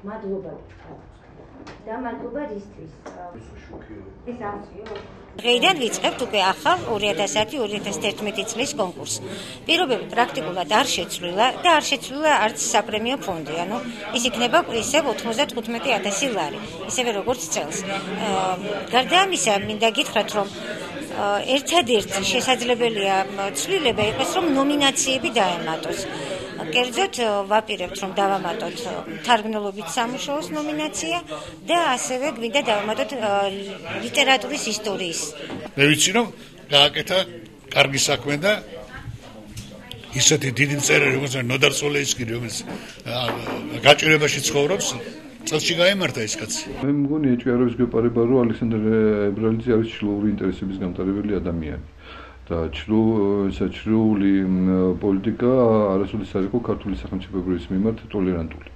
მადლობა და მადლობა რისთვის? დღეიდან ვიწყებთ უკვე ახალ 2010-2011 წლის კონკურსს. პირობები პრაქტიკულად არ შეცვლილა და არ შეცვლილა არც საპრემიო ფონდი, ანუ ის იქნება ისევ 95,000 ლარი, ისევე როგორც წელს. გარდა ამისა, მინდა გითხრათ, რომ ერთადერთი შესაძლებელია ცვლილება იყოს, რომ ნომინაციები დაემატოს. კერძოდ ვაპირებთ, რომ დავამატოთ თარგმნელობით სამუშაოს ნომინაცია და ასევე გვინდა დავამატოთ ლიტერატურის ისტორიის. მე ვიცი, რომ გააკეთა კარგი საქმე და ისეთი დიდი მწერალი, როგორც ნოდარ სოლეისკი, რომელიც გაჭირებაში ცხოვრობს, წელში გაემართა ეს კაცი. მე მგონი ეჭვიარების გეპარება, რომ ალექსანდრე ებრალიძე არის ჩრდილოური ინტერესების გამტარებელი ადამიანი. და ჩრდილოური პოლიტიკა არასოდეს არ იყო ქართული სახელმწიფოებრიის მიმართ ტოლერანტული.